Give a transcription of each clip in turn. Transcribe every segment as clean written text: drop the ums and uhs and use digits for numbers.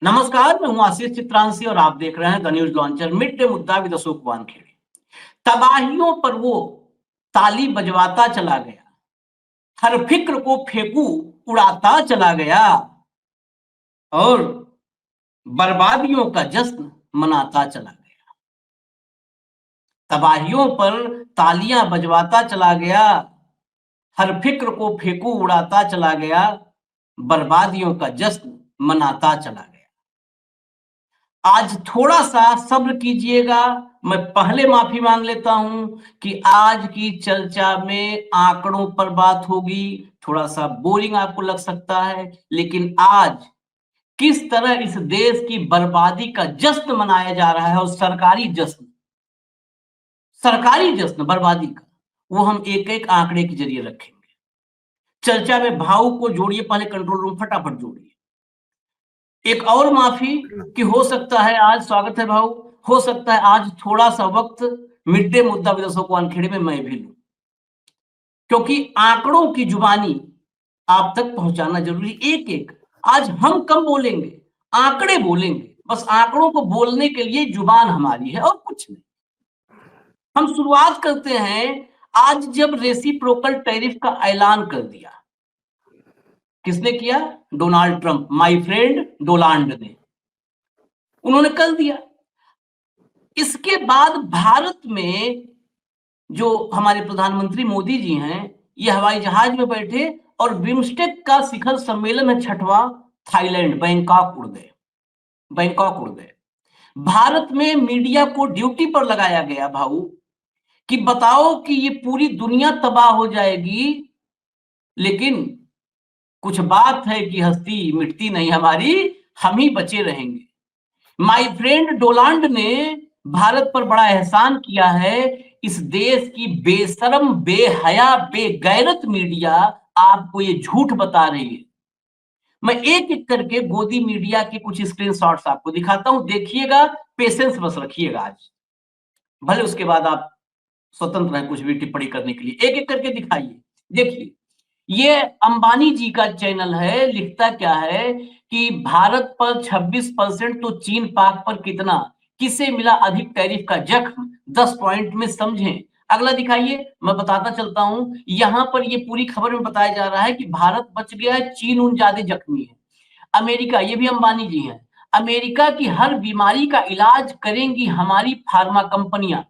नमस्कार, मैं हूं आशीष चित्रांशी और आप देख रहे हैं the news launcher mid day मुद्दा विद अशोक वानखेड़े। तबाहियों पर वो ताली बजवाता चला गया, हर फिक्र को फेंकू उड़ाता चला गया और बर्बादियों का जश्न मनाता चला गया। तबाहियों पर तालियां बजवाता चला गया, हर फिक्र को फेंकू उड़ाता चला गया, बर्बादियों का जश्न मनाता चला गया। आज थोड़ा सा सब्र कीजिएगा। मैं पहले माफी मांग लेता हूं कि आज की चर्चा में आंकड़ों पर बात होगी, थोड़ा सा बोरिंग आपको लग सकता है, लेकिन आज किस तरह इस देश की बर्बादी का जश्न मनाया जा रहा है और सरकारी जश्न बर्बादी का, वो हम एक एक आंकड़े के जरिए रखेंगे। चर्चा में भाव को जोड़िए, पहले कंट्रोल रूम फटाफट जोड़िए। एक और माफी कि हो सकता है आज, स्वागत है भाऊ, हो सकता है आज थोड़ा सा वक्त मिड डे मुद्दा विद अशोक वानखेड़े में मैं भी लूं, क्योंकि आंकड़ों की जुबानी आप तक पहुंचाना जरूरी। एक एक आज हम कम बोलेंगे, आंकड़े बोलेंगे, बस आंकड़ों को बोलने के लिए जुबान हमारी है और कुछ नहीं। हम शुरुआत करते हैं आज जब रेसिप्रोकल टैरिफ का ऐलान कर दिया। किसने किया? Donald Trump, my friend Donald ने, उन्होंने कर दिया। इसके बाद भारत में जो हमारे प्रधानमंत्री मोदी जी हैं, ये हवाई जहाज में बैठे और बिम्स्टेक का शिखर सम्मेलन है छठवां, थाईलैंड बैंकॉक उड़ गए। भारत में मीडिया को ड्यूटी पर लगाया गया भाऊ कि बताओ कि ये पूरी दुनिया तबाह हो जाएगी, लेकिन कुछ बात है कि हस्ती मिटती नहीं हमारी, हम ही बचे रहेंगे। माय फ्रेंड डोनाल्ड ने भारत पर बड़ा एहसान किया है। इस देश की बेशरम, बेहया, बेगैरत मीडिया आपको ये झूठ बता रही है। मैं एक एक करके गोदी मीडिया के कुछ स्क्रीनशॉट्स आपको दिखाता हूं, देखिएगा, पेशेंस बस रखिएगा आज, भले उसके बाद आप स्वतंत्र हैं कुछ भी टिप्पणी करने के लिए। एक एक करके दिखाइए। देखिए, ये अंबानी जी का चैनल है, लिखता क्या है कि भारत पर 26% तो चीन पाक पर कितना, किसे मिला अधिक टैरिफ का जख्म, 10 पॉइंट में समझें। अगला दिखाइए, मैं बताता चलता हूं। यहां पर ये पूरी खबर में बताया जा रहा है कि भारत बच गया है, चीन उन ज्यादा जख्मी है। अमेरिका, ये भी अंबानी जी हैं, अमेरिका की हर बीमारी का इलाज करेंगी हमारी फार्मा कंपनियां,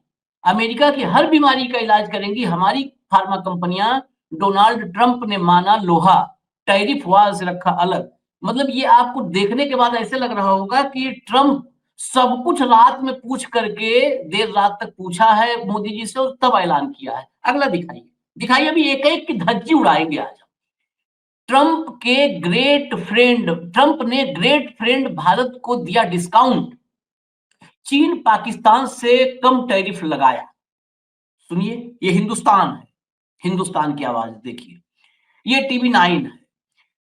अमेरिका की हर बीमारी का इलाज करेंगी हमारी फार्मा कंपनियां। डोनाल्ड ट्रंप ने माना लोहा, टैरिफ वार से रखा अलग। मतलब ये आपको देखने के बाद ऐसे लग रहा होगा कि ट्रंप सब कुछ रात में पूछ करके देर रात तक पूछा है मोदी जी से और तब ऐलान किया है। अगला दिखाइए, दिखाइए, अभी एक एक की धज्जी उड़ाएंगे आज। ट्रंप ने ग्रेट फ्रेंड भारत को दिया डिस्काउंट, चीन पाकिस्तान से कम टैरिफ लगाया। सुनिए, ये हिंदुस्तान है, हिंदुस्तान की आवाज देखिए, ये टीवी 9 है।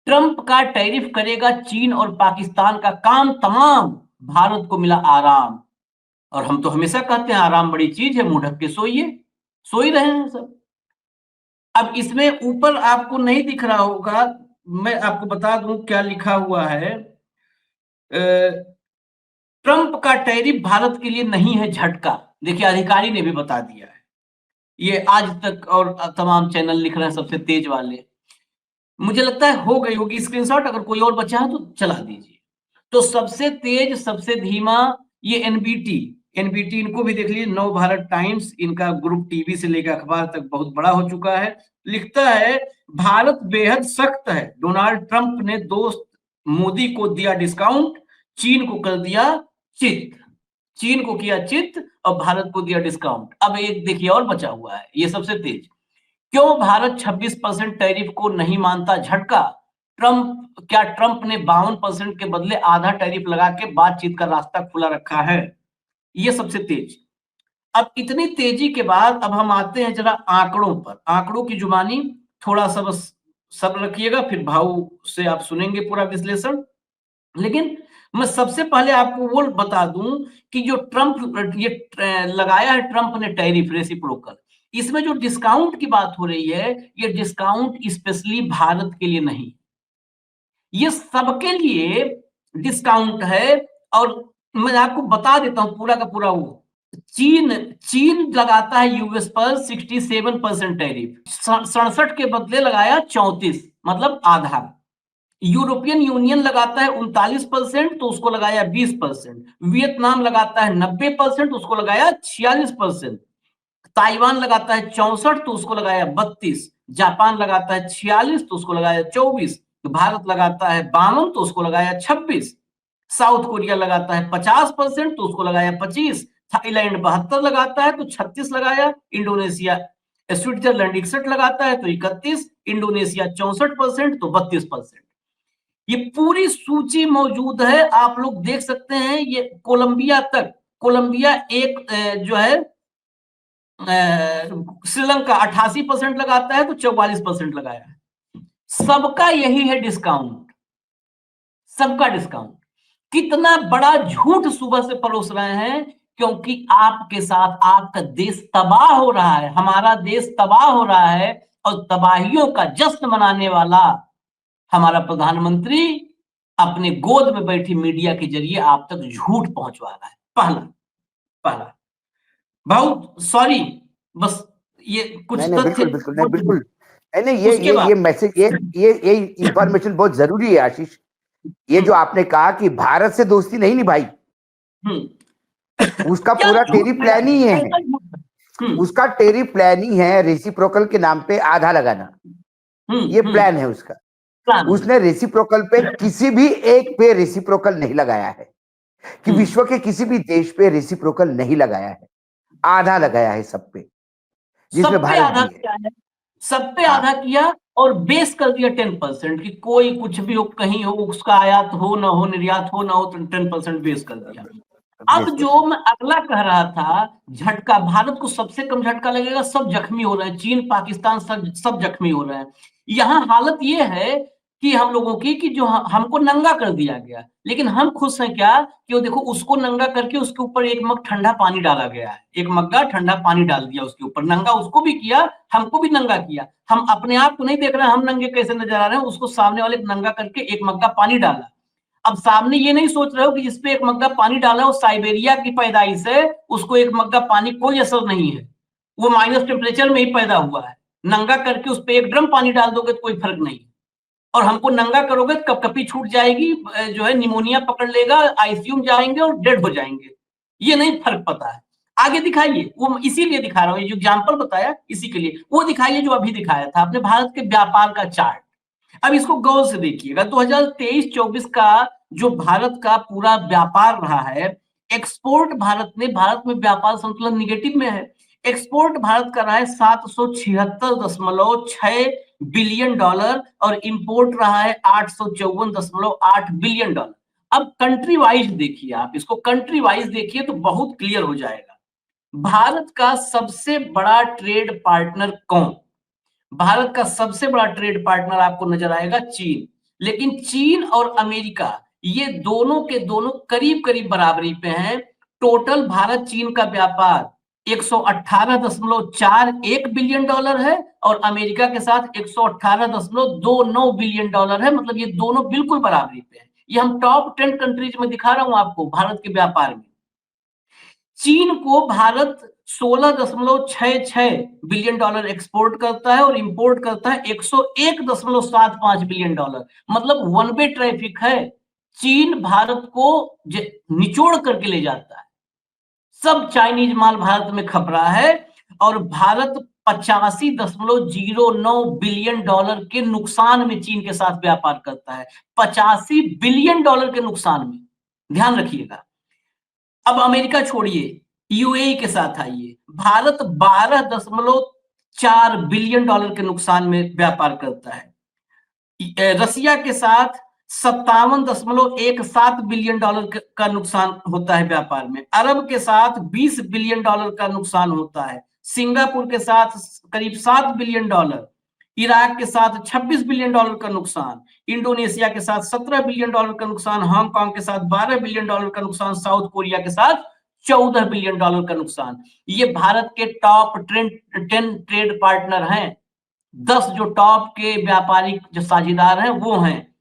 ट्रंप का टैरिफ करेगा चीन और पाकिस्तान का काम तमाम, भारत को मिला आराम। और हम तो हमेशा कहते हैं आराम बड़ी चीज है, मुंह ढक के सोइए, सो ही रहे हैं सब। अब इसमें ऊपर आपको नहीं दिख रहा होगा, मैं आपको बता दूं क्या लिखा हुआ है। ट्रंप का टैरिफ भारत के लिए नहीं है झटका, देखिए अधिकारी ने भी बता दिया है। ये आज तक और तमाम चैनल लिख रहे हैं, सबसे तेज वाले। मुझे लगता है हो गई होगी स्क्रीनशॉट, अगर कोई और बचा है तो चला दीजिए। तो सबसे तेज, सबसे धीमा, ये एनबीटी, एनबीटी इनको भी देख लीजिए, नव भारत टाइम्स, इनका ग्रुप टीवी से लेकर अखबार तक बहुत बड़ा हो चुका है। लिखता है भारत बेहद सख्त है, डोनाल्ड ट्रंप ने दोस्त मोदी को दिया डिस्काउंट, चीन को कर दिया चित, चीन को किया चित और भारत को दिया डिस्काउंट। अब एक देखिए और बचा हुआ है, ये सबसे तेज। क्यों भारत 26% टैरिफ को नहीं मानता झटका, ट्रंप ने 52% के बदले आधा टैरिफ लगा के बातचीत का रास्ता खुला रखा है। ये सबसे तेज। अब इतनी तेजी के बाद अब हम आते हैं जरा आंकड़ों पर, आंकड़ों की जुबानी थोड़ा सा बस सब्र रखिएगा, फिर भाव से आप सुनेंगे पूरा विश्लेषण। लेकिन मैं सबसे पहले आपको वो बता दूं कि जो लगाया है ट्रंप ने टैरिफ रेसिप्रोकल, इसमें जो डिस्काउंट की बात हो रही है, ये डिस्काउंट स्पेशली भारत के लिए नहीं, ये सबके लिए डिस्काउंट है। और मैं आपको बता देता हूं पूरा का पूरा वो, चीन चीन लगाता है यूएस पर 67% टैरिफ, 67 के बदले लगाया 34, मतलब आधा। यूरोपियन यूनियन लगाता है 39%, तो उसको लगाया 20%। वियतनाम लगाता है 90%, उसको लगाया 46%। ताइवान लगाता है 64, तो उसको लगाया 32। जापान लगाता है 46, तो उसको लगाया 24। तो भारत लगाता है 52, तो उसको लगाया 26। साउथ कोरिया लगाता है 50%, तो उसको लगाया 25। थाईलैंड 72 लगाता है, तो 36 लगाया। इंडोनेशिया स्विट्जरलैंड 61 लगाता है, तो 31। इंडोनेशिया 64%, तो 32%। ये पूरी सूची मौजूद है, आप लोग देख सकते हैं। ये कोलंबिया तक, कोलंबिया एक जो है श्रीलंका 88% लगाता है, तो 44% लगाया है। सबका यही है डिस्काउंट, सबका डिस्काउंट। कितना बड़ा झूठ सुबह से परोस रहे हैं, क्योंकि आपके साथ आपका देश तबाह हो रहा है, हमारा देश तबाह हो रहा है। और तबाहियों का जश्न मनाने वाला हमारा प्रधानमंत्री अपने गोद में बैठी मीडिया के जरिए आप तक झूठ पहुंचवा रहा है। पहला पहला बहुत सॉरी, बस ये कुछ नहीं नहीं, तथ्य बिल्कुल बिल्कुल, नहीं बिल्कुल, नहीं नहीं, उसके ये बाद। मैसेज, ये इंफॉर्मेशन बहुत जरूरी है आशीष। ये जो आपने कहा कि भारत से दोस्ती नहीं निभाई, हम्म उसका क्या पूरा झूठ टेरी फैला प्लान है, ही है। कैसा झूठ है? उसका टेरी प्लान ही है, रेसिप्रोकल के नाम पे आधा लगाना। ये प्लान है उसका। प्लान है। उसने रेसिप्रोकल पे किसी भी एक पे रेसिप्रोकल नहीं लगाया है, कि विश्व के किसी भी देश पे रेसिप्रोकल नहीं लगाया है, आधा लगाया है सब पे, जिसमें सब पे भारत आधा भी है। किया है, सब पे हाँ, आधा किया। और बेस कर दिया 10%, कि कोई कुछ भी हो, कहीं हो, उसका आयात हो ना हो, निर्यात हो ना हो, तो 10% बेस कर दिया। अब बेस कर जो दिया। मैं अगला कह रहा था, झटका भारत को सबसे कम झटका लगेगा, सब जख्मी हो रहे हैं, चीन पाकिस्तान सब जख्मी हो रहे हैं। यहाँ हालत ये है कि हम लोगों की, कि जो हमको नंगा कर दिया गया, लेकिन हम खुश हैं क्या, कि वो देखो उसको नंगा करके उसके ऊपर एक मग ठंडा पानी डाला गया है, एक मग्गा ठंडा पानी डाल दिया उसके ऊपर, नंगा उसको भी किया, हमको भी नंगा किया। हम अपने आप को नहीं देख रहे हैं हम नंगे कैसे नजर आ रहे हैं, उसको सामने वाले को नंगा करके एक मग्गा पानी डाला। अब सामने ये नहीं सोच रहे हो कि जिसपे एक मग्गा पानी डाला, वो साइबेरिया की पैदाइश है, उसको एक मग्गा पानी कोई असर नहीं है, वो माइनस टेम्परेचर में ही पैदा हुआ है। नंगा करके उस पर एक ड्रम पानी डाल दोगे तो कोई फर्क नहीं। और हमको नंगा करोगे तो कपकपी छूट जाएगी, जो है निमोनिया पकड़ लेगा, आईसीयू में जाएंगे और डेड हो जाएंगे। ये नहीं फर्क पता है। आगे दिखाइए, वो इसीलिए दिखा रहा हूं, ये जो एग्जाम्पल बताया इसी के लिए, वो दिखाइए जो अभी दिखाया था आपने, भारत के व्यापार का चार्ट। अब इसको गौर से देखिएगा, 2023-24 का जो भारत का पूरा व्यापार रहा है, एक्सपोर्ट भारत में व्यापार संतुलन निगेटिव में है। एक्सपोर्ट भारत का रहा है 776.6 बिलियन डॉलर, और इंपोर्ट रहा है 854.8 बिलियन डॉलर। अब कंट्री वाइज देखिए, आप इसको कंट्री वाइज देखिए तो बहुत क्लियर हो जाएगा। भारत का सबसे बड़ा ट्रेड पार्टनर कौन? भारत का सबसे बड़ा ट्रेड पार्टनर आपको नजर आएगा चीन। लेकिन चीन और अमेरिका, ये दोनों के दोनों करीब करीब बराबरी पे हैं। टोटल भारत चीन का व्यापार 118.41 बिलियन डॉलर है, और अमेरिका के साथ 118.29 बिलियन डॉलर है। मतलब ये दोनों बिल्कुल बराबरी पे हैं। ये हम टॉप 10 कंट्रीज में दिखा रहा हूं आपको भारत के व्यापार में। चीन को भारत 16.66 बिलियन डॉलर एक्सपोर्ट करता है, और इंपोर्ट करता है 101.75 बिलियन डॉलर। मतलब वन वे ट्रैफिक है। चीन भारत को निचोड़ करके ले जाता है, सब चाइनीज माल भारत में खप रहा है, और भारत 85.09 बिलियन डॉलर के नुकसान में चीन के साथ व्यापार करता है। 85 बिलियन डॉलर के नुकसान में, ध्यान रखिएगा। अब अमेरिका छोड़िए, यूएई के साथ आइए, भारत 12.4 बिलियन डॉलर के नुकसान में व्यापार करता है। रसिया के साथ 57.17 बिलियन डॉलर का नुकसान होता है व्यापार में। अरब के साथ 20 बिलियन डॉलर का नुकसान होता है। सिंगापुर के साथ करीब 7 बिलियन डॉलर। इराक के साथ 26 बिलियन डॉलर का नुकसान। इंडोनेशिया के साथ 17 बिलियन डॉलर का नुकसान। हांगकांग के साथ 12 बिलियन डॉलर का नुकसान। साउथ कोरिया के साथ 14 बिलियन डॉलर का नुकसान। ये भारत के टॉप 10 ट्रेड पार्टनर हैं। 10 जो टॉप के व्यापारिक जो साझेदार हैं वो हैं।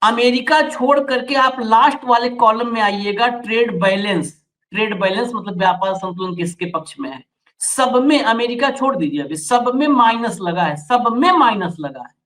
अमेरिका छोड़ करके आप लास्ट वाले कॉलम में आइएगा, ट्रेड बैलेंस। ट्रेड बैलेंस मतलब व्यापार संतुलन किसके पक्ष में है? सब में, अमेरिका छोड़ दीजिए अभी, सब में माइनस लगा है, सब में माइनस लगा है।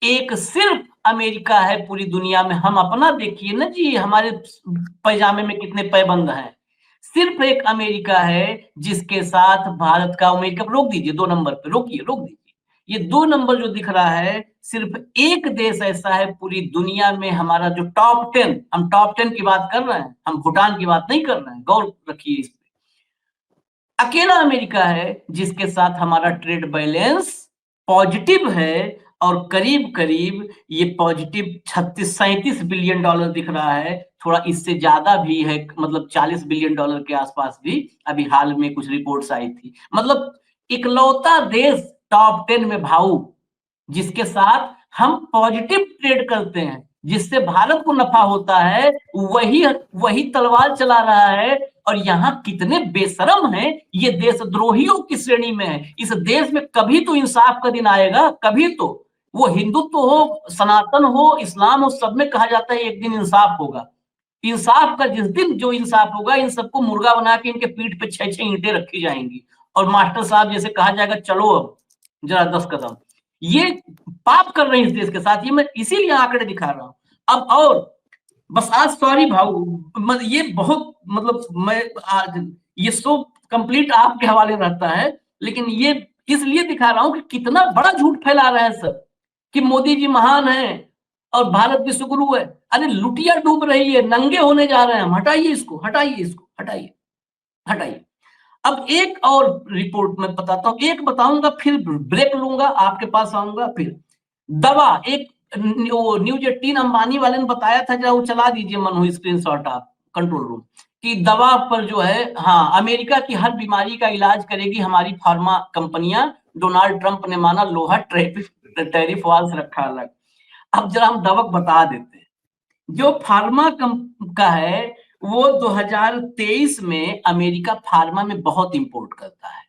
एक सिर्फ अमेरिका है पूरी दुनिया में, हम अपना देखिए ना जी, हमारे पैजामे में कितने पैबंद हैं। सिर्फ एक अमेरिका है जिसके साथ भारत का, अमेरिका रोक दीजिए, 2 नंबर पे रोकिए, रोक दीजिए, ये 2 नंबर जो दिख रहा है, सिर्फ एक देश ऐसा है पूरी दुनिया में, हमारा जो टॉप 10, हम टॉप 10 की बात कर रहे हैं, हम भूटान की बात नहीं कर रहे हैं, गौर रखिए इस पे। अकेला अमेरिका है जिसके साथ हमारा ट्रेड बैलेंस पॉजिटिव है, और करीब करीब ये पॉजिटिव 36-37 बिलियन डॉलर दिख रहा है, थोड़ा इससे ज्यादा भी है, मतलब 40 बिलियन डॉलर के आसपास भी अभी हाल में कुछ रिपोर्ट्स आई थी। मतलब इकलौता देश टॉप 10 में भाऊ, जिसके साथ हम पॉजिटिव ट्रेड करते हैं, जिससे भारत को नफा होता है, वही वही तलवार चला रहा है। और यहाँ कितने बेशरम हैं, ये देशद्रोहियों की श्रेणी में है। इस देश में कभी तो इंसाफ का दिन आएगा, कभी तो, वो हिंदुत्व हो, सनातन हो, इस्लाम हो, सब में कहा जाता है एक दिन इंसाफ होगा। इंसाफ का जिस दिन जो इंसाफ होगा, इन सबको मुर्गा बना के इनके पीठ पे 6-6 ईंटें रखी जाएंगी, और मास्टर साहब जैसे कहा जाएगा, चलो अब जरा 10 कदम। ये पाप कर रहे हैं इस देश के साथ, ये मैं इसीलिए आंकड़े दिखा रहा हूं। अब और बस आज, सॉरी भाऊ, ये बहुत, मतलब मैं आज ये शो कंप्लीट आपके हवाले रहता है, लेकिन ये इसलिए दिखा रहा हूं कि कितना बड़ा झूठ फैला रहा है सब, कि मोदी जी महान है और भारत विश्वगुरु है। अरे लुटिया डूब रही है, नंगे होने जा रहे हैं हम, हटाइए इसको, हटाइए इसको, हटाइए, हटाइए। अब एक और रिपोर्ट मैं बताता हूं, एक बताऊंगा फिर ब्रेक लूंगा, आपके पास आऊंगा फिर। दवा, एक न्यूज 18 अंबानी वाले ने बताया था, जरा वो चला दीजिए मनु, स्क्रीनशॉट आप कंट्रोल रूम, कि दवा पर जो है, हाँ, अमेरिका की हर बीमारी का इलाज करेगी हमारी फार्मा कंपनियां, डोनाल्ड ट्रंप ने माना लोहा टैरिफ वाल से रखा अलग। अब जरा हम दवा बता देते हैं। जो फार्मा का है, वो 2023 में अमेरिका फार्मा में बहुत इंपोर्ट करता है।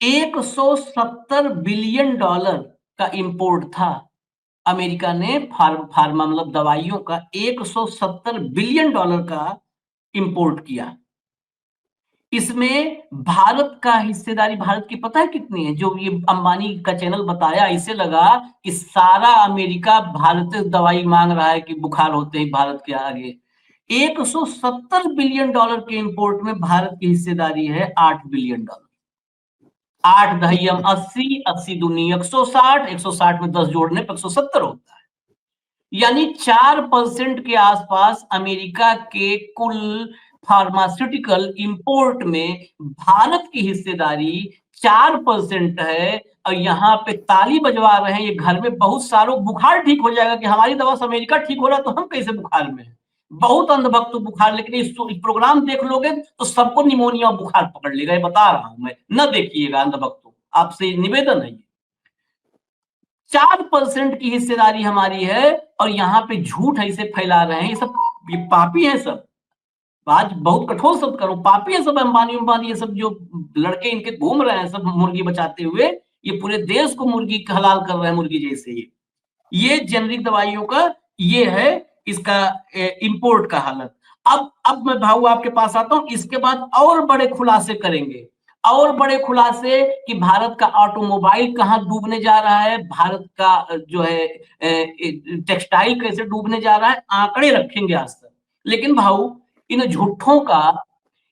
170 बिलियन डॉलर का इंपोर्ट था अमेरिका ने, फार्मा मतलब दवाइयों का 170 बिलियन डॉलर का इंपोर्ट किया। इसमें भारत का हिस्सेदारी, भारत की पता है कितनी है? जो ये अंबानी का चैनल बताया, इसे लगा कि सारा अमेरिका भारत से दवाई मांग रहा है कि बुखार होते ही भारत के आगे। 170 बिलियन डॉलर के इंपोर्ट में भारत की हिस्सेदारी है 8 बिलियन डॉलर। 8 दहियम 80, 80 दूनी 160, 160 में 10 जोड़ने पर 170 होता है। यानी 4% के आसपास अमेरिका के कुल फार्मास्यूटिकल इंपोर्ट में भारत की हिस्सेदारी 4% है। और यहाँ पे ताली बजवा रहे हैं, ये घर में बहुत सारों बुखार ठीक हो जाएगा, कि हमारी दवा से अमेरिका ठीक हो रहा है तो हम कैसे बुखार में हैं। बहुत अंधभक्त बुखार, लेकिन इस प्रोग्राम देख लोगे तो सबको निमोनिया बुखार पकड़ लेगा, ये बता रहा हूं मैं, न देखिएगा अंधभक्तों, आपसे निवेदन है। 4% की हिस्सेदारी हमारी है, और यहाँ पे झूठ ऐसे फैला रहे हैं, ये सब, ये पापी है सब। आज बहुत कठोर शब्द करूं, पापी है सब, अंबानी अंबानी ये सब जो लड़के इनके घूम रहे हैं सब मुर्गी बचाते हुए, ये पूरे देश को मुर्गी हलाल कर रहे हैं, मुर्गी जैसे। ये जेनरिक दवाइयों का ये है, इसका इंपोर्ट का हालत। अब मैं भाऊ आपके पास आता हूं, इसके बाद और बड़े खुलासे करेंगे, और बड़े खुलासे, कि भारत का ऑटोमोबाइल कहां डूबने जा रहा है, भारत का जो है टेक्सटाइल कैसे डूबने जा रहा है, आंकड़े रखेंगे आज तक। लेकिन भाऊ, इन झूठों का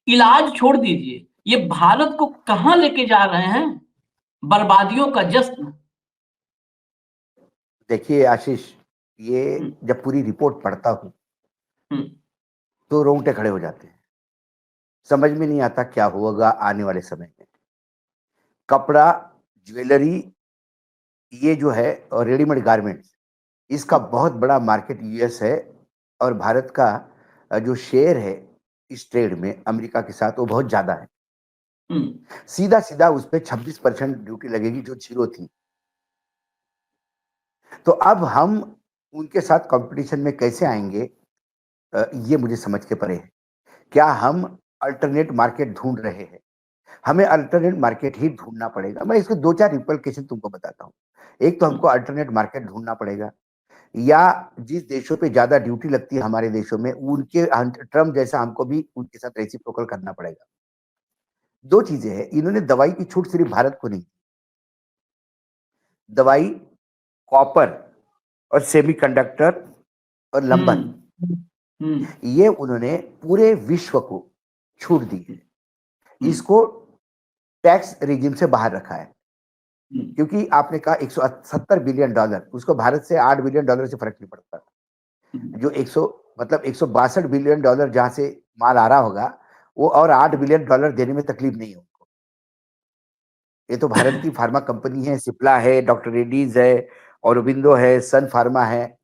इलाज छोड़ दीजिए, ये भारत को कहां लेके जा रहे हैं? बर्बादियों का जश्न। देखिए आशीष, ये जब पूरी रिपोर्ट पढ़ता हूं तो रोंगटे खड़े हो जाते हैं। समझ में नहीं आता क्या होगा आने वाले समय में। कपड़ा, ज्वेलरी, ये जो है, और रेडीमेड गारमेंट्स, इसका बहुत बड़ा मार्केट यूएस है, और भारत का जो शेयर है इस ट्रेड में अमेरिका के साथ, वो बहुत ज्यादा है। सीधा सीधा उस पर 26% ड्यूटी लगेगी, जो 0 थी। तो अब हम उनके साथ कंपटीशन में कैसे आएंगे, ये मुझे समझ के परे है। क्या हम अल्टरनेट मार्केट ढूंढ रहे हैं? हमें अल्टरनेट मार्केट ही ढूंढना पड़ेगा। मैं इसके 2-4 रिप्लिकेशन तुमको बताता हूँ। एक तो हमको अल्टरनेट मार्केट ढूंढना पड़ेगा, या जिस देशों पे ज्यादा ड्यूटी लगती है हमारे देशों में, उनके ट्रम्प जैसा हमको भी उनके साथ रेसिप्रोकल करना पड़ेगा। दो चीजें हैं, इन्होंने दवाई की छूट सिर्फ भारत को नहीं, दवाई, कॉपर और सेमीकंडक्टर और लंबन, ये उन्होंने पूरे विश्व को छूट दी है। इसको टैक्स रिजिम से बाहर रखा है, क्योंकि आपने कहा $170 बिलियन, उसको भारत से $8 बिलियन से फर्क नहीं पड़ता। जो 100 मतलब $162 बिलियन जहां से माल आ रहा होगा, वो और $8 बिलियन देने में तकलीफ नहीं है उनको। ये तो भारत की फार्मा कंपनी है, सिप्ला है, डॉक्टर रेड्डीज है, औरोबिंदो है, सन फार्मा है,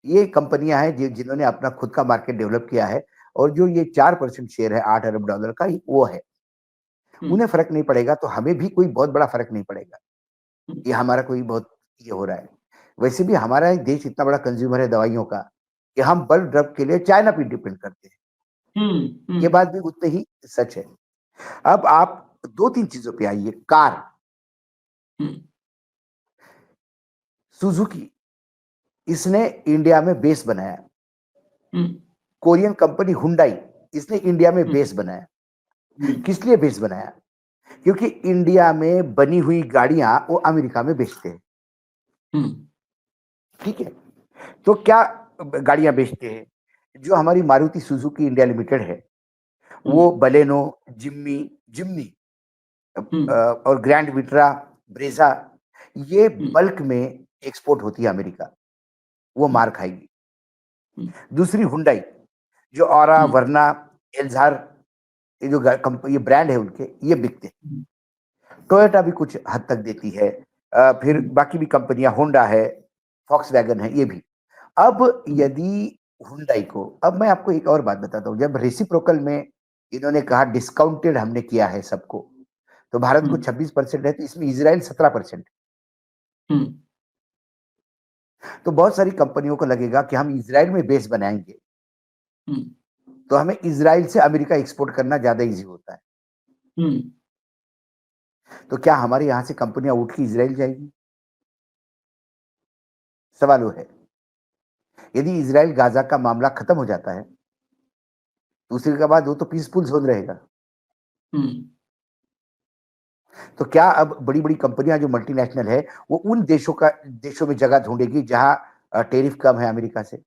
ये कंपनियां हैं जिन्होंने अपना खुद का मार्केट डेवलप किया है। और जो ये 4% शेयर है $8 अरब का, वो है, उन्हें फर्क नहीं पड़ेगा, तो हमें भी कोई बहुत बड़ा फर्क नहीं पड़ेगा। ये हमारा कोई बहुत ये हो रहा है। वैसे भी हमारा देश इतना बड़ा कंज्यूमर है दवाइयों का कि हम बल्क ड्रग के लिए चाइना पे डिपेंड करते हैं। ये बात भी उतनी ही सच है। अब आप दो तीन चीजों पे आइए। कार, सुजुकी, इसने इंडिया में बेस बनाया। कोरियन कंपनी हुंडई, इसने इंडिया में बेस बनाया। किस लिए बेस बनाया? क्योंकि इंडिया में बनी हुई गाड़ियां वो अमेरिका में बेचते हैं। ठीक है, तो क्या गाड़ियां बेचते हैं? जो हमारी मारुति सुजुकी इंडिया लिमिटेड है, वो बलेनो, जिम्नी और ग्रैंड विट्रा, ब्रेजा, ये बल्क में एक्सपोर्ट होती है अमेरिका, वो मार खाएगी। दूसरी हुंडई, जो औरा, वर्ना, एल्जार, ये जो ये ब्रांड है उनके, ये बिकते हैं। टोयोटा भी कुछ हद तक देती है, फिर बाकी भी कंपनियां, होंडा है, फॉक्सवैगन है, ये भी। अब यदि हुंडई को, अब मैं आपको एक और बात बताता हूँ, जब रेसिप्रोकल में इन्होंने कहा डिस्काउंटेड हमने किया है सबको, तो भारत को 26% है, तो इसमें इजराइल 17%। तो बहुत सारी कंपनियों को लगेगा कि हम इजराइल में बेस बनाएंगे, तो हमें इजराइल से अमेरिका एक्सपोर्ट करना ज्यादा इजी होता है। तो क्या हमारे यहां से कंपनियां उठ के इजराइल जाएगी? सवाल वो है। यदि इजराइल गाजा का मामला खत्म हो जाता है, दूसरे के बाद वो तो पीसफुल जोन रहेगा। तो क्या अब बड़ी बड़ी कंपनियां जो मल्टीनेशनल है, वो उन देशों में जगह ढूंढेगी जहां टैरिफ कम है अमेरिका से?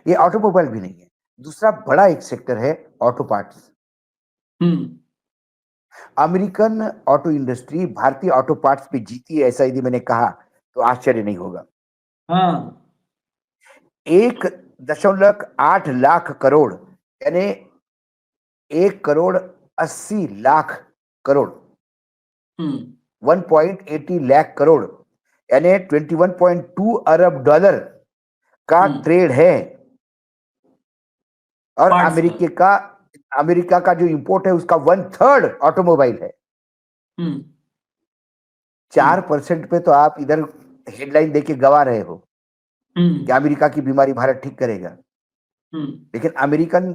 ये ऑटोमोबाइल भी नहीं है। दूसरा बड़ा एक सेक्टर है auto parts. American auto industry भारतीय ऑटो पार्ट्स पे जीती है, ऐसा यदि मैंने कहा तो आश्चर्य नहीं होगा। 1.8 लाख करोड़, यानी 1,80,00,000 करोड़, 1.80 लाख करोड़, यानी $21.2 अरब का ट्रेड है। और अमेरिका का जो इंपोर्ट है, उसका 1/3 ऑटोमोबाइल है। 4% पे तो आप इधर हेडलाइन देके गवा रहे हो कि अमेरिका की बीमारी भारत ठीक करेगा, लेकिन अमेरिकन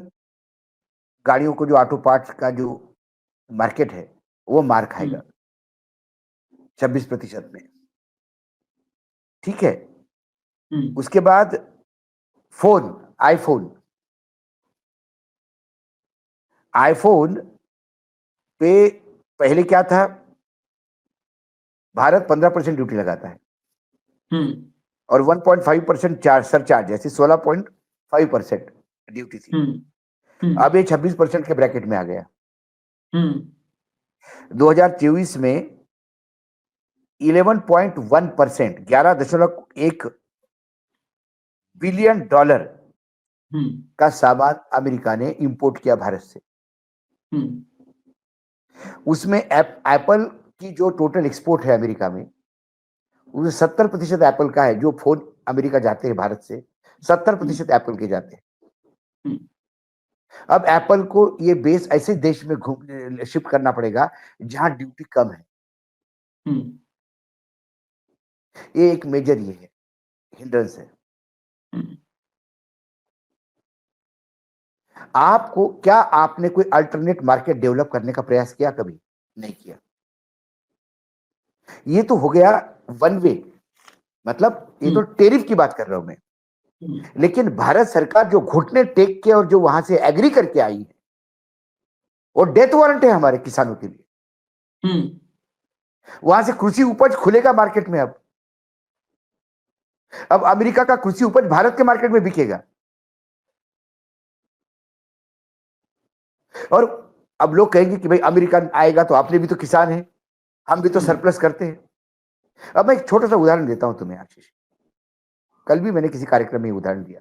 गाड़ियों को जो ऑटो पार्ट्स का जो मार्केट है, वो मार खाएगा 26% में। ठीक है, उसके बाद फोन, आईफोन पे पहले क्या था? भारत 15% ड्यूटी लगाता है और 1.5% सरचार्ज, जैसे 16.5% ड्यूटी थी। अब ये 26% के ब्रैकेट में आ गया। 2024 में 11.1%, $11.1 बिलियन का सामान अमेरिका ने इंपोर्ट किया भारत से। उसमें एप्पल की जो टोटल एक्सपोर्ट है अमेरिका में, उसमें 70% एप्पल का है। जो फोन अमेरिका जाते हैं भारत से, 70% एप्पल के जाते हैं। अब एप्पल को ये बेस ऐसे देश में शिफ्ट करना पड़ेगा जहां ड्यूटी कम है। ये एक मेजर ये है, हिंड्रेंस है। आपने कोई अल्टरनेट मार्केट डेवलप करने का प्रयास किया? कभी नहीं किया। ये तो हो गया वन वे, मतलब ये तो टेरिफ की बात कर रहा हूं मैं। हम्म। लेकिन भारत सरकार जो घुटने टेक के और जो वहां से एग्री करके आई है, वो डेथ वारंट है हमारे किसानों के लिए। वहां से कृषि उपज खुलेगा मार्केट में। अब अमेरिका का कृषि उपज भारत के मार्केट में बिकेगा। और अब लोग कहेंगे कि भाई अमेरिका आएगा तो आपने भी तो किसान है, हम भी तो सरप्लस करते हैं। अब मैं एक छोटा सा उदाहरण देता हूं तुम्हें आशीष। कल भी मैंने किसी कार्यक्रम में उदाहरण दिया।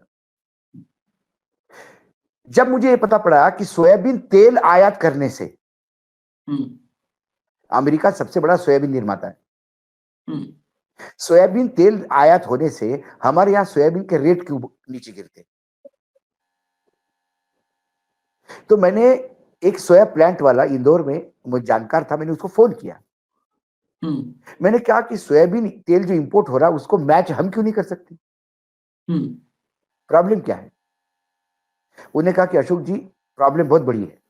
जब मुझे यह पता पड़ा कि सोयाबीन तेल आयात करने से, अमेरिका सबसे बड़ा सोयाबीन निर्माता है, सोयाबीन तेल आयात होने से हमारे यहां सोयाबीन के रेट क्यों नीचे गिरते। तो मैंने एक सोया प्लांट वाला इंदौर में मुझे जानकार था, मैंने उसको फोन किया। मैंने कहा कि सोयाबीन तेल जो इंपोर्ट हो रहा है उसको मैच हम क्यों नहीं कर सकते, प्रॉब्लम क्या है। उन्होंने कहा कि अशोक जी, प्रॉब्लम बहुत बड़ी है।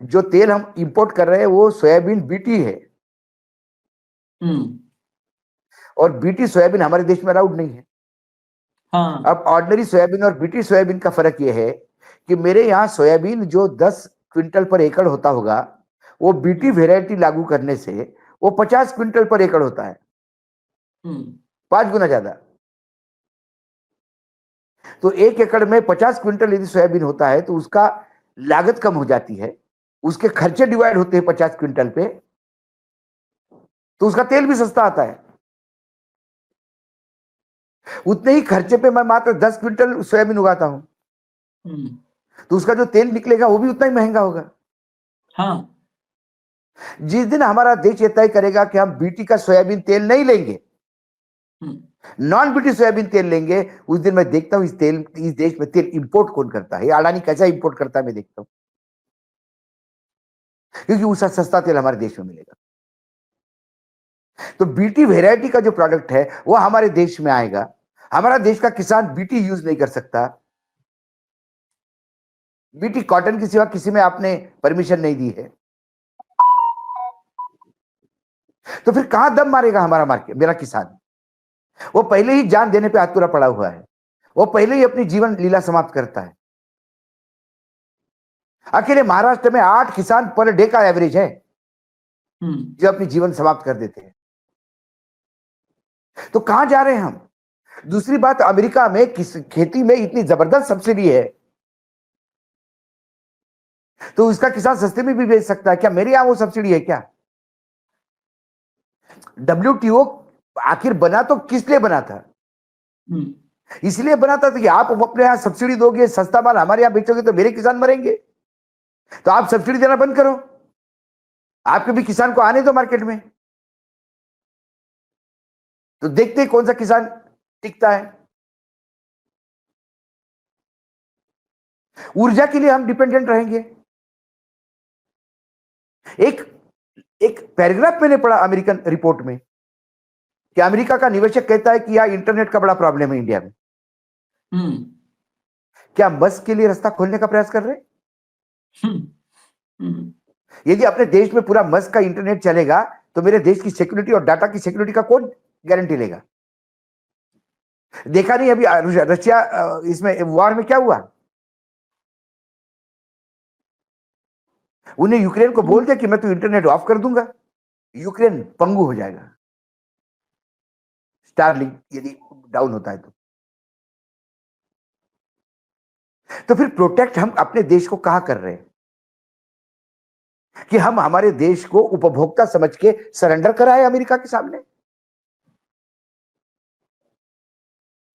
जो तेल हम इंपोर्ट कर रहे हैं वो सोयाबीन बीटी है, और बीटी सोयाबीन हमारे देश में अलाउड नहीं है। हाँ। अब ऑर्डिनरी सोयाबीन और बीटी सोयाबीन का फर्क यह है कि मेरे यहाँ सोयाबीन जो 10 क्विंटल पर एकड़ होता होगा, वो बीटी वेराइटी लागू करने से वो 50 क्विंटल पर एकड़ होता है, 5 गुना ज्यादा। तो 1 एकड़ में 50 क्विंटल यदि सोयाबीन होता है तो उसका लागत कम हो जाती है, उसके खर्चे डिवाइड होते हैं 50 क्विंटल पे, तो उसका तेल भी सस्ता आता है। उतने ही खर्चे पे मैं मात्र 10 क्विंटल सोयाबीन उगाता हूं, तो उसका जो तेल निकलेगा वो भी उतना ही महंगा होगा। हाँ। जिस दिन हमारा देश ये तय करेगा कि हम बीटी का सोयाबीन तेल नहीं लेंगे, नॉन बीटी सोयाबीन तेल लेंगे, उस दिन मैं देखता हूं इस देश में तेल इंपोर्ट कौन करता है, अडानी कैसा इंपोर्ट करता है मैं देखता हूं, क्योंकि उसका सस्ता तेल हमारे देश में मिलेगा। तो बीटी वेराइटी का जो प्रोडक्ट है वो हमारे देश में आएगा। हमारा देश का किसान बीटी यूज नहीं कर सकता, बीटी कॉटन के सिवा किसी में आपने परमिशन नहीं दी है, तो फिर कहां दम मारेगा हमारा मार्केट, मेरा किसान। वो पहले ही जान देने पे आतुरा पड़ा हुआ है, वो पहले ही अपनी जीवन लीला समाप्त करता है। अकेले महाराष्ट्र में 8 किसान पर डे का एवरेज है जो अपनी जीवन समाप्त कर देते हैं। तो कहां जा रहे हैं हम। दूसरी बात, अमेरिका में किस खेती में इतनी जबरदस्त सब्सिडी है, तो उसका किसान सस्ते में भी बेच सकता है क्या, मेरे यहां वो सब्सिडी है क्या। WTO आखिर बना तो किस लिए बना था, इसलिए बना था कि आप अपने यहां सब्सिडी दोगे, सस्ता माल हमारे यहां बेचोगे तो मेरे किसान मरेंगे, तो आप सब्सिडी देना बंद करो, आपके भी किसान को आने दो मार्केट में, तो देखते हैं कौन सा किसान टिकता है। ऊर्जा के लिए हम डिपेंडेंट रहेंगे। एक एक पैराग्राफ मैंने पढ़ा अमेरिकन रिपोर्ट में कि अमेरिका का निवेशक कहता है कि यार इंटरनेट का बड़ा प्रॉब्लम है इंडिया में। क्या मस्क के लिए रास्ता खोलने का प्रयास कर रहे हैं। यदि अपने देश में पूरा मस्क का इंटरनेट चलेगा तो मेरे देश की सिक्योरिटी और डाटा की सिक्योरिटी का कौन गारंटी लेगा। देखा नहीं अभी रशिया इसमें वॉर में क्या हुआ, उन्हें यूक्रेन को बोल दिया कि मैं तो इंटरनेट ऑफ कर दूंगा, यूक्रेन पंगु हो जाएगा स्टारलिंक यदि डाउन होता है तो फिर प्रोटेक्ट हम अपने देश को कहां कर रहे हैं कि हम हमारे देश को उपभोक्ता समझ के सरेंडर कराए अमेरिका के सामने।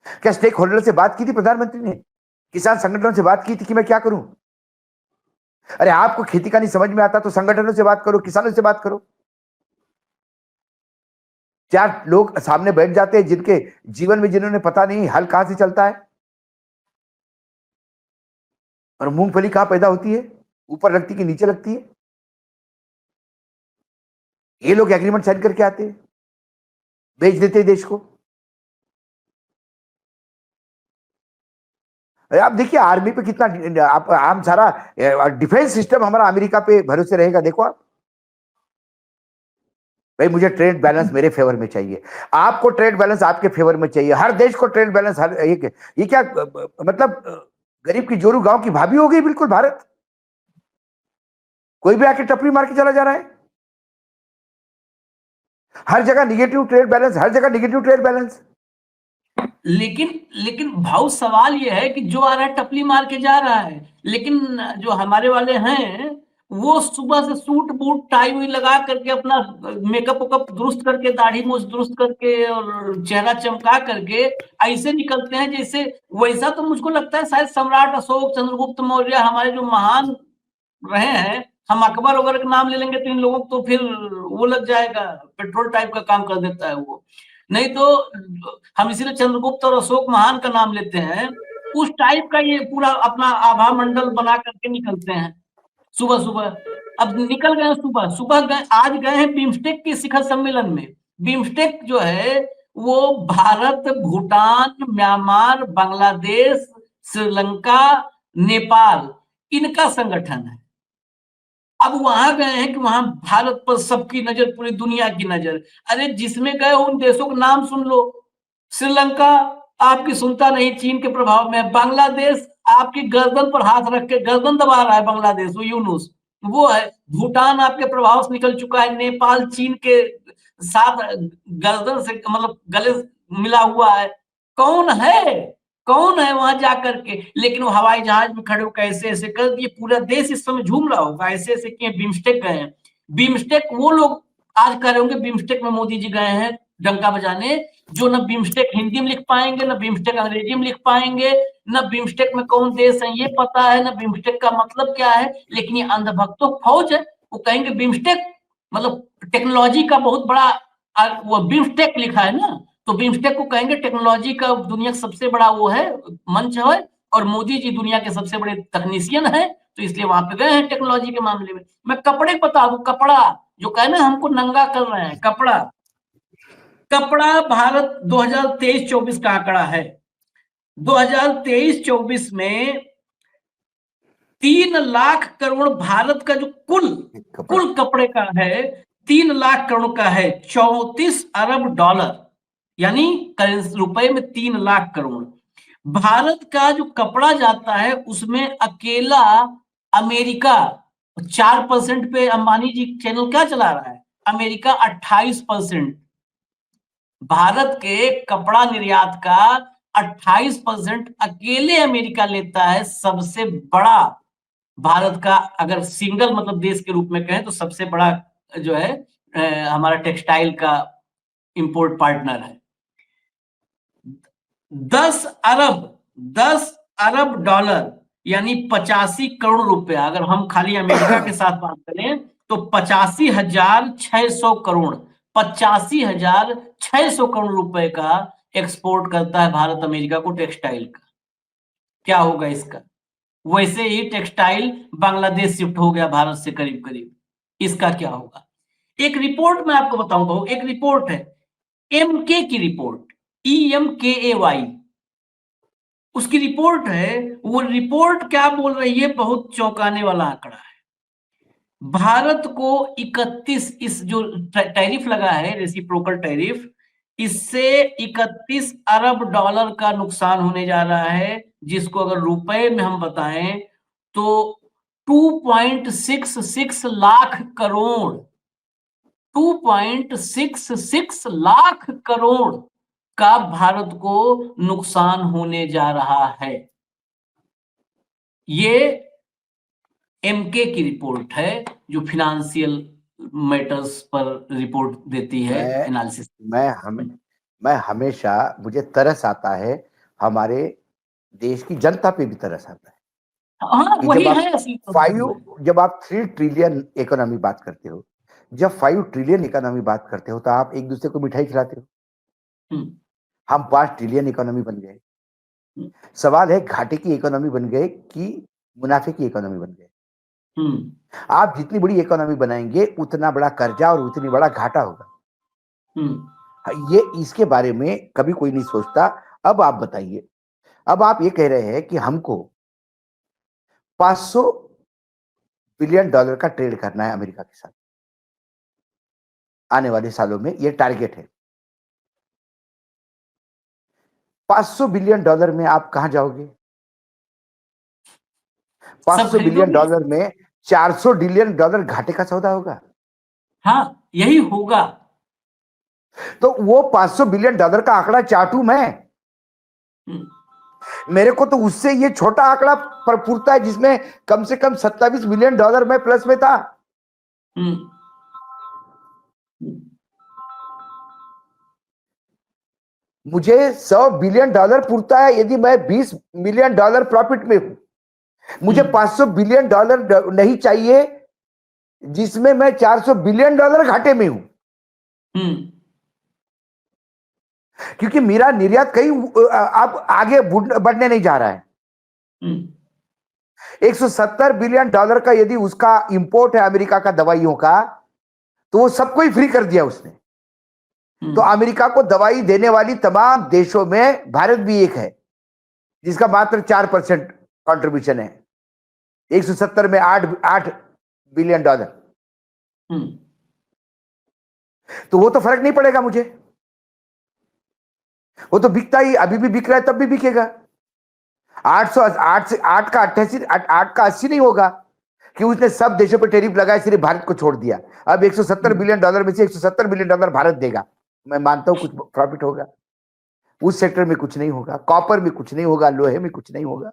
क्या स्टेक होल्डर से बात की थी प्रधानमंत्री ने, किसान संगठनों से बात की थी कि मैं क्या करूं। अरे आपको खेती का नहीं समझ में आता तो संगठनों से बात करो, किसानों से बात करो। 4 लोग सामने बैठ जाते हैं जिनके जीवन में जिन्होंने पता नहीं हल कहां से चलता है, और मूंगफली कहां पैदा होती है, ऊपर लगती कि नीचे लगती है। ये लोग एग्रीमेंट साइन करके आते हैं, बेच देते हैं देश को। आप देखिए आर्मी पे कितना आप हम सारा डिफेंस सिस्टम हमारा अमेरिका पे भरोसे रहेगा। देखो आप भाई मुझे ट्रेड बैलेंस मेरे फेवर में चाहिए, आपको ट्रेड बैलेंस आपके फेवर में चाहिए, हर देश को ट्रेड बैलेंस हर एक, ये क्या मतलब गरीब की जोरू गांव की भाभी हो गई बिल्कुल भारत। कोई भी आके टपरी मार के चला जा रहा है, हर जगह निगेटिव ट्रेड बैलेंस, हर जगह निगेटिव ट्रेड बैलेंस। लेकिन लेकिन भाव सवाल ये है कि जो आ रहा है टपली मार के जा रहा है, लेकिन जो हमारे वाले हैं वो सुबह से सूट बूट टाई हुई लगा करके अपना मेकअप वेकअप दुरुस्त करके, दाढ़ी मूछ दुरुस्त करके और चेहरा चमका करके ऐसे निकलते हैं जैसे, वैसा तो मुझको लगता है शायद सम्राट अशोक, चंद्रगुप्त मौर्य, हमारे जो महान रहे हैं, हम अकबर वगैरह का नाम ले लेंगे तो इन लोगों को तो फिर वो लग जाएगा, पेट्रोल टाइप का काम कर देता है वो। नहीं तो हम इसीलिए चंद्रगुप्त और अशोक महान का नाम लेते हैं। उस टाइप का ये पूरा अपना आभा मंडल बना करके निकलते हैं सुबह सुबह। अब निकल गए सुबह सुबह, गए आज गए हैं बिम्स्टेक के शिखर सम्मेलन में। बिम्स्टेक जो है वो भारत, भूटान, म्यांमार, बांग्लादेश, श्रीलंका, नेपाल, इनका संगठन है। अब वहां गए हैं कि वहां भारत पर सबकी नजर, पूरी दुनिया की नजर। अरे जिसमें गए हो उन देशों का नाम सुन लो। श्रीलंका आपकी सुनता नहीं, चीन के प्रभाव में। बांग्लादेश आपकी गर्दन पर हाथ रख के गर्दन दबा रहा है, बांग्लादेश वो यूनुस वो है। भूटान आपके प्रभाव से निकल चुका है। नेपाल चीन के साथ गर्दन से मतलब गले मिला हुआ है। कौन है, कौन है वहां जाकर के? लेकिन वो हवाई जहाज में खड़े होकर ऐसे ऐसे कर दिए, पूरा देश इस समय झूम रहा होगा, ऐसे ऐसे किए। बिम्स्टेक गए हैं। बिम्स्टेक वो लोग आज कह रहे होंगे बिम्स्टेक में मोदी जी गए हैं डंका बजाने, जो न बिम्स्टेक हिंदी में लिख पाएंगे, न बिम्स्टेक अंग्रेजी में लिख पाएंगे, न बिम्स्टेक में कौन देश है ये पता है, न बिम्स्टेक का मतलब क्या है। लेकिन ये अंधभक्तों फौज है, वो कहेंगे बिम्स्टेक मतलब टेक्नोलॉजी का बहुत बड़ा, वो बिम्स्टेक लिखा है ना, तो बिम्स्टेक को कहेंगे टेक्नोलॉजी का दुनिया का सबसे बड़ा वो है, मंच है। और मोदी जी दुनिया के सबसे बड़े तकनीशियन है, तो इसलिए वहां पे गए हैं टेक्नोलॉजी के मामले में। मैं कपड़े बता दूं, कपड़ा जो कहना हमको नंगा कर रहे हैं, कपड़ा कपड़ा भारत 2023-24 का आंकड़ा है। 2023-24 में 3 लाख करोड़ भारत का जो कुल कुल कपड़े का है, 3 लाख करोड़ का है, 34 अरब डॉलर, यानी रुपए में 3 लाख करोड़। भारत का जो कपड़ा जाता है उसमें अकेला अमेरिका 4% पे, अंबानी जी चैनल क्या चला रहा है, अमेरिका 28%। भारत के कपड़ा निर्यात का 28% अकेले अमेरिका लेता है। सबसे बड़ा भारत का अगर सिंगल मतलब देश के रूप में कहें तो सबसे बड़ा जो है हमारा टेक्सटाइल का इंपोर्ट पार्टनर है। 10 अरब 10 अरब डॉलर यानी 85 करोड़ रुपया, अगर हम खाली अमेरिका के साथ बात करें तो 85,600 करोड़, 85,600 करोड़ रुपए का एक्सपोर्ट करता है भारत अमेरिका को टेक्सटाइल का। क्या होगा इसका? वैसे ही टेक्सटाइल बांग्लादेश शिफ्ट हो गया भारत से करीब करीब, इसका क्या होगा? एक रिपोर्ट मैं आपको बताऊंगा, एक रिपोर्ट है एमके की रिपोर्ट, EMKAY, उसकी रिपोर्ट है। वो रिपोर्ट क्या बोल रही है, बहुत चौंकाने वाला आंकड़ा है। भारत को 31, इस जो टैरिफ लगा है, रेसिप्रोकल टैरिफ, इससे 31 अरब डॉलर का नुकसान होने जा रहा है, जिसको अगर रुपए में हम बताएं तो 2.66 लाख करोड़, 2.66 लाख करोड़ का भारत को नुकसान होने जा रहा है। ये एमके की रिपोर्ट है जो फिनेंशियल मैटर्स पर रिपोर्ट देती है, एनालिसिस। मैं हमेशा, मुझे तरस आता है, हमारे देश की जनता पे भी तरस आता है। हाँ वही है असली। जब आप 3 ट्रिलियन इकोनॉमी बात करते हो, जब 5 ट्रिलियन इकोनॉमी बात करते हो, तो आप एक दूसरे को मिठाई खिलाते हो। हम 5 ट्रिलियन इकोनॉमी बन गए। सवाल है घाटे की इकोनॉमी बन गए कि मुनाफे की इकोनॉमी बन गए। आप जितनी बड़ी इकोनॉमी बनाएंगे उतना बड़ा कर्जा और उतनी बड़ा घाटा होगा। ये इसके बारे में कभी कोई नहीं सोचता। अब आप बताइए, अब आप ये कह रहे हैं कि हमको 500 बिलियन डॉलर का ट्रेड करना है अमेरिका के साथ। आने वाले सालों में, ये टारगेट है। $500 बिलियन में आप कहां जाओगे? सब 500 बिलियन खरीदोगे। डॉलर में $400 बिलियन घाटे का सौदा होगा। हाँ, यही होगा। तो वो $500 बिलियन का आंकड़ा चाटू मैं, मेरे को तो उससे ये छोटा आंकड़ा पर पूरता है, जिसमें कम से कम $27 बिलियन में प्लस में था। मुझे $100 बिलियन पूरता है यदि मैं $20 मिलियन प्रॉफिट में हूं। मुझे $500 बिलियन नहीं चाहिए जिसमें मैं $400 बिलियन घाटे में हूं, क्योंकि मेरा निर्यात कहीं अब आगे बढ़ने नहीं जा रहा है। $170 बिलियन का यदि उसका इंपोर्ट है अमेरिका का दवाइयों का, तो वो सबको ही फ्री कर दिया उसने। तो अमेरिका को दवाई देने वाली तमाम देशों में भारत भी एक है, जिसका मात्र 4% कंट्रीब्यूशन है। 170 में $8 बिलियन। तो वो तो फर्क नहीं पड़ेगा मुझे, वो तो बिकता ही, अभी भी बिक रहा है, तब भी बिकेगा। 8 से 8 का 88, 8 का 80 नहीं होगा कि उसने सब देशों पर टैरिफ लगाए, सिर्फ भारत को छोड़ दिया। अब $170 बिलियन में से $170 बिलियन भारत देगा, मैं मानता हूं कुछ प्रॉफिट होगा। उस सेक्टर में कुछ नहीं होगा, कॉपर में कुछ नहीं होगा, लोहे में कुछ नहीं होगा,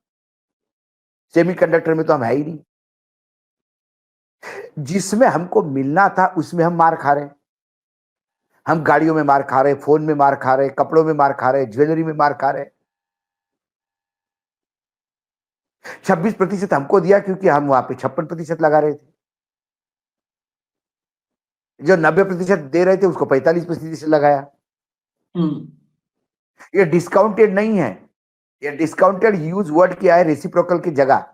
सेमीकंडक्टर में तो हम है ही नहीं। जिसमें हमको मिलना था उसमें हम मार खा रहे। हम गाड़ियों में मार खा रहे, फोन में मार खा रहे, कपड़ों में मार खा रहे, ज्वेलरी में मार खा रहे। 26% हमको दिया क्योंकि हम वहां पे 56% लगा रहे थे। जो 90% दे रहे थे उसको 45% लगाया। ये डिस्काउंटेड नहीं है, ये डिस्काउंटेड यूज वर्ड किया है रेसिप्रोकल की जगह।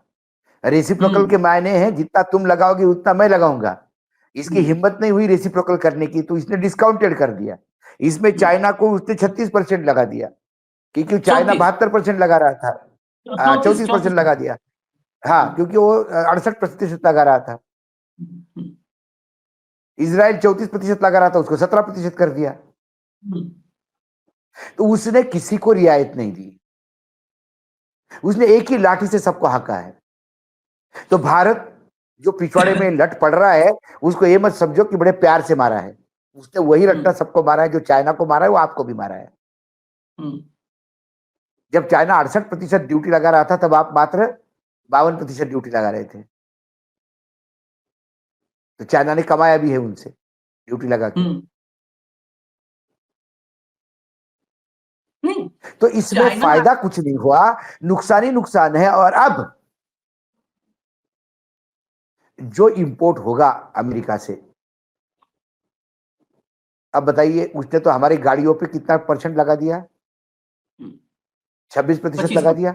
रेसिप्रोकल के मायने हैं जितना तुम लगाओगे उतना मैं लगाऊंगा। इसकी हिम्मत नहीं हुई रेसिप्रोकल करने की, तो इसने डिस्काउंटेड कर दिया। इसमें चाइना को उसने 36% लगा दिया, क्योंकि चाइना 72% लगा रहा था, 34% लगा दिया। हाँ, क्योंकि वो 68% लगा रहा था। इजराइल 34% लगा रहा था, उसको 17% कर दिया। तो उसने किसी को रियायत नहीं दी, उसने एक ही लाठी से सबको हाका है। तो भारत जो पिछवाड़े में लट पड़ रहा है, उसको ये मत समझो कि बड़े प्यार से मारा है। उसने वही रट्टा सबको मारा है जो चाइना को मारा है, वो आपको भी मारा है। जब चाइना 68% ड्यूटी लगा रहा था, तब आप मात्र 52% ड्यूटी लगा रहे थे। तो चाइना ने कमाया भी है उनसे ड्यूटी लगा के। तो इसमें फायदा कुछ नहीं हुआ, नुकसान ही नुकसान है। और अब जो इंपोर्ट होगा अमेरिका से, अब बताइए, उसने तो हमारी गाड़ियों पे कितना % लगा दिया? 26% लगा दिया।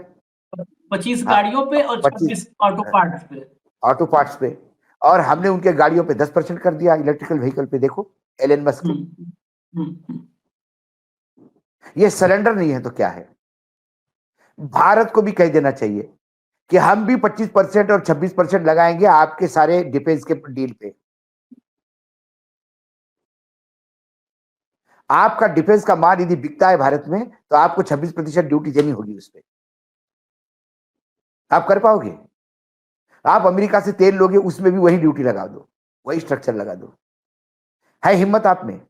25 गाड़ियों पे और 26 ऑटो पार्ट्स पे। ऑटो पार्ट्स पे। और हमने उनके गाड़ियों पे 10% कर दिया, इलेक्ट्रिकल व्हीकल पे। देखो एलन मस्क के। ये सरेंडर नहीं है तो क्या है? भारत को भी कह देना चाहिए कि हम भी 25% और 26% लगाएंगे आपके सारे डिफेंस के डील पे। आपका डिफेंस का माल यदि बिकता है भारत में, तो आपको 26% ड्यूटी देनी होगी उस पर। आप कर पाओगे? आप अमेरिका से तेल लोगे, उसमें भी वही ड्यूटी लगा दो, वही स्ट्रक्चर लगा दो। है हिम्मत आप में?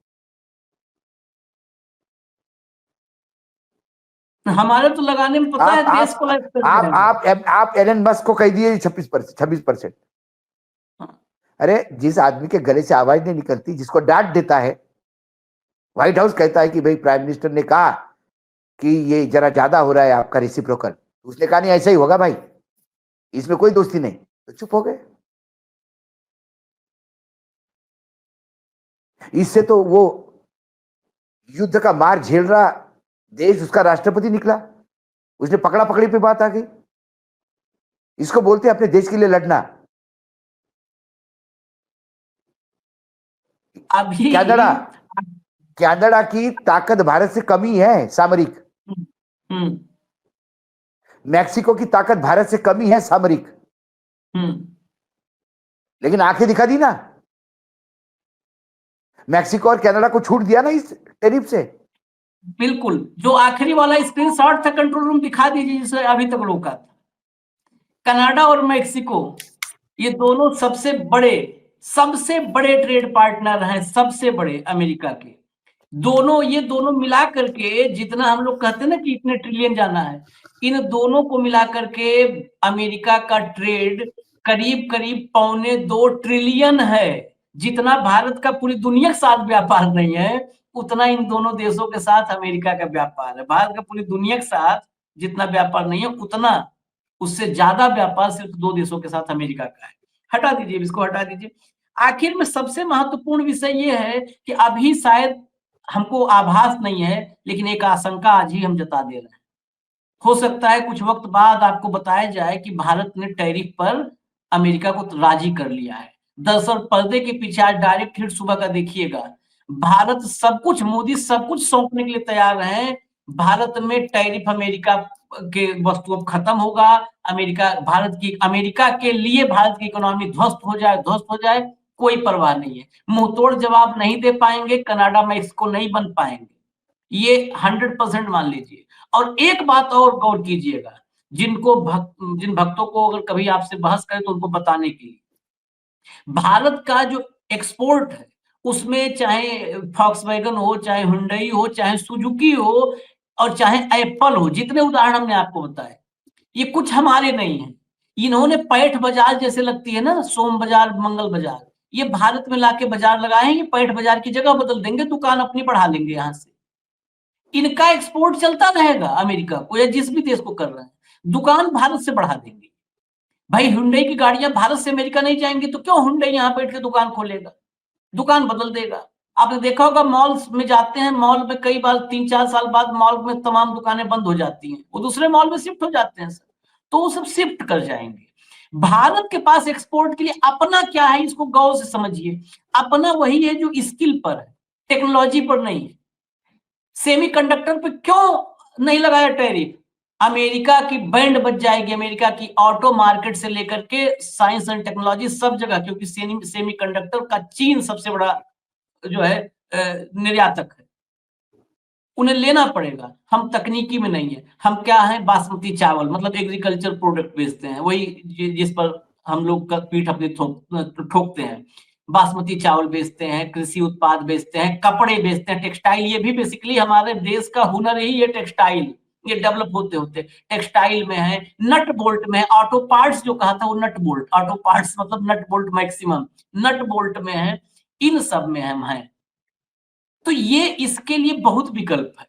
हमारे तो लगाने में पता है देश को आप एलन मस्क को कह दिए 26%। अरे जिस आदमी के गले से आवाज नहीं निकलती, जिसको डांट देता है, व्हाइट हाउस कहता है कि भाई प्राइम मिनिस्टर ने कहा कि ये जरा ज्यादा हो रहा है आपका रेसिप्रोकल, उसने कहा नहीं ऐसा ही होगा भाई, इसमें कोई दोस्ती नहीं, तो चुप हो गए। इससे तो वो युद्ध का मार झेल रहा देश, उसका राष्ट्रपति निकला, उसने पकड़ा पकड़ी पे बात आ गई। इसको बोलते हैं अपने देश के लिए लड़ना। अभी कनाडा की ताकत भारत से कम ही है सामरिक। मैक्सिको की ताकत भारत से कम ही है सामरिक, लेकिन आंखें दिखा दी ना। मैक्सिको और कनाडा को छूट दिया ना इस टैरिफ से। बिल्कुल, जो आखिरी वाला स्क्रीनशॉट था कंट्रोल रूम दिखा दीजिए जिसे अभी तक रोका था। कनाडा और मैक्सिको ये दोनों सबसे बड़े ट्रेड पार्टनर हैं, सबसे बड़े अमेरिका के। ये दोनों मिला करके जितना हम लोग कहते हैं ना कि इतने ट्रिलियन जाना है, इन दोनों को मिला करके अमेरिका का ट्रेड करीब करीब 2.25 ट्रिलियन है। जितना भारत का पूरी दुनिया के साथ व्यापार नहीं है, उतना इन दोनों देशों के साथ अमेरिका का व्यापार है। भारत का पूरी दुनिया के साथ जितना व्यापार नहीं है, उतना उससे ज्यादा व्यापार सिर्फ 2 देशों के साथ अमेरिका का है। हटा दीजिए, इसको हटा दीजिए। आखिर में सबसे महत्वपूर्ण विषय ये है कि अभी शायद हमको आभास नहीं है, लेकिन एक आशंका आज ही हम जता दे रहे हैं। हो सकता है कुछ वक्त बाद आपको बताया जाए कि भारत ने टैरिफ पर अमेरिका को राजी कर लिया है। दरअसल पर्दे के पीछे आज डायरेक्ट हिट सुबह का देखिएगा, भारत सब कुछ, मोदी सब कुछ सौंपने के लिए तैयार है। भारत में टैरिफ अमेरिका के वस्तुओं खत्म होगा। अमेरिका के लिए भारत की इकोनॉमी ध्वस्त हो जाए, कोई परवाह नहीं है। मुंह तोड़ जवाब नहीं दे पाएंगे, कनाडा मैक्सिको नहीं बन पाएंगे, ये 100% मान लीजिए। और एक बात और गौर कीजिएगा, जिन भक्तों को अगर कभी आपसे बहस करें तो उनको बताने के लिए, भारत का जो एक्सपोर्ट है उसमें चाहे फॉक्सवैगन हो, चाहे हुंडई हो, चाहे सुजुकी हो और चाहे एप्पल हो, जितने उदाहरण हमने आपको बताए, ये कुछ हमारे नहीं है। इन्होंने पैठ बाजार जैसे लगती है ना, सोम बाजार, मंगल बाजार, ये भारत में लाके बाजार लगाए हैं। ये पैठ बाजार की जगह बदल देंगे, दुकान अपनी बढ़ा लेंगे यहां से। इनका एक्सपोर्ट चलता रहेगा अमेरिका को या जिस भी देश को कर रहे हैं, दुकान भारत से बढ़ा देंगे। भाई हुंडई की गाड़ियां भारत से अमेरिका नहीं जाएंगी तो क्यों हुंडई यहां बैठ के दुकान खोलेगा, दुकान बदल देगा। आपने देखा होगा मॉल्स में जाते हैं, मॉल में कई बार 3-4 साल बाद मॉल में तमाम दुकानें बंद हो जाती हैं, वो दूसरे मॉल में शिफ्ट हो जाते हैं सर, तो वो सब शिफ्ट कर जाएंगे। भारत के पास एक्सपोर्ट के लिए अपना क्या है, इसको गौर से समझिए। अपना वही है जो स्किल पर है, टेक्नोलॉजी पर नहीं है। सेमीकंडक्टर पे क्यों नहीं लगाया टैरिफ? अमेरिका की बैंड बज जाएगी, अमेरिका की ऑटो मार्केट से लेकर के साइंस एंड टेक्नोलॉजी सब जगह, क्योंकि सेमीकंडक्टर का चीन सबसे बड़ा जो है निर्यातक है, उन्हें लेना पड़ेगा। हम तकनीकी में नहीं है, हम क्या है, बासमती चावल मतलब एग्रीकल्चर प्रोडक्ट बेचते हैं, वही जिस पर हम लोग का पीठ अपनी ठोकते हैं। बासमती चावल बेचते हैं, कृषि उत्पाद बेचते हैं, कपड़े बेचते हैं, टेक्सटाइल, ये भी बेसिकली हमारे देश का हुनर ही ये टेक्सटाइल, ये डेवलप होते होते टेक्सटाइल में है, नट बोल्ट में है, ऑटो पार्ट्स जो कहा था वो नट बोल्ट, ऑटो पार्ट्स मतलब nut bolt maximum, nut bolt में है, इन सब में हम हैं। तो ये इसके लिए बहुत विकल्प है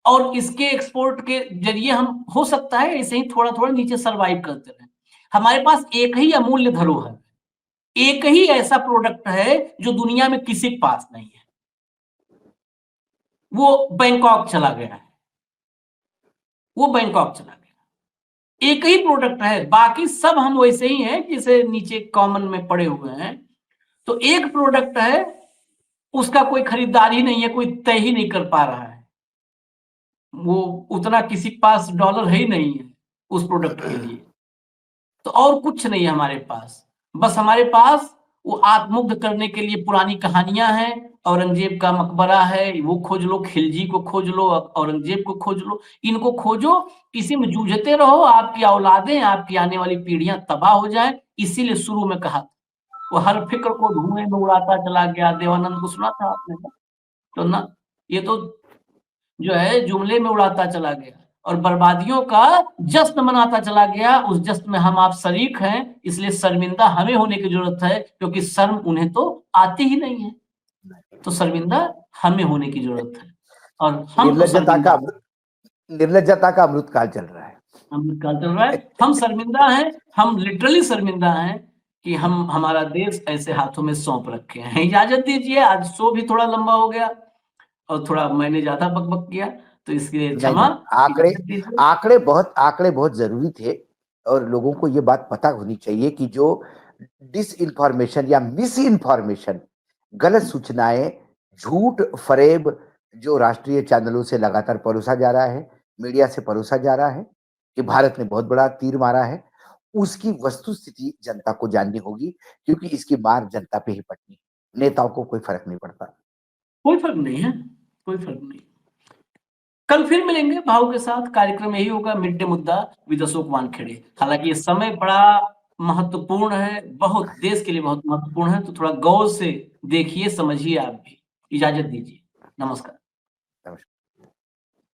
और इसके एक्सपोर्ट के जरिए हम हो सकता है ऐसे ही थोड़ा थोड़ा नीचे सरवाइव करते रहे। हमारे पास एक ही अमूल्य धरोहर, एक ही ऐसा प्रोडक्ट है जो दुनिया में किसी के पास नहीं है, वो बैंकॉक चला गया है, वो बैंकॉक चला गया। एक ही प्रोडक्ट है, बाकी सब हम वैसे ही हैं जिसे नीचे कॉमन में पड़े हुए हैं। तो एक प्रोडक्ट है, उसका कोई खरीदार ही नहीं है, कोई तय ही नहीं कर पा रहा है, वो उतना किसी के पास डॉलर है ही नहीं है उस प्रोडक्ट के लिए। तो और कुछ नहीं है हमारे पास, बस हमारे पास वो आत्ममुग्ध करने के लिए पुरानी कहानियां हैं। औरंगजेब का मकबरा है, वो खोज लो, खिलजी को खोज लो, औरंगजेब को खोज लो, इनको खोजो, इसी में जूझते रहो, आपकी औलादें, आपकी आने वाली पीढ़ियां तबाह हो जाए। इसीलिए शुरू में कहा वो हर फिक्र को धुएं में उड़ाता चला गया, देवानंद को सुना था आपने ना? तो ना, ये तो जो है जुमले में उड़ाता चला गया और बर्बादियों का जश्न मनाता चला गया। उस जश्न में हम आप शरीक हैं, इसलिए शर्मिंदा हमें होने की जरूरत है, क्योंकि शर्म उन्हें तो आती ही नहीं है, तो शर्मिंदा हमें होने की जरूरत है। और हम तो निर्लज्जता का अमृत काल चल रहा है, अमृत काल चल रहा है, हम शर्मिंदा हैं, हम लिटरली शर्मिंदा हैं कि हम हमारा देश ऐसे हाथों में सौंप रखे हैं। इजाजत दीजिए, आज शो भी थोड़ा लंबा हो गया और थोड़ा मैंने ज्यादा बकबक किया, तो इसके लिए क्षमा। आंकड़े बहुत जरूरी थे और लोगों को ये बात पता होनी चाहिए कि जो डिस इंफॉर्मेशन या मिस इंफॉर्मेशन, गलत सूचनाएं, झूठ फरेब जो राष्ट्रीय चैनलों से लगातार परोसा जा रहा है, मीडिया से परोसा जा रहा है कि भारत ने बहुत बड़ा तीर मारा है, उसकी वस्तुस्थिति जनता को जाननी होगी, क्योंकि इसकी मार जनता पे ही पड़नी है, नेताओं को कोई फर्क नहीं पड़ता। कोई फर्क नहीं है, कोई फर्क नहीं। कल फिर मिलेंगे भाव के साथ, कार्यक्रम यही होगा, मिड डे मुद्दा विद अशोक वानखेड़े। हालांकि ये समय बड़ा महत्वपूर्ण है, बहुत देश के लिए बहुत महत्वपूर्ण है, तो थोड़ा गौर से देखिए, समझिए आप भी। इजाजत दीजिए, नमस्कार।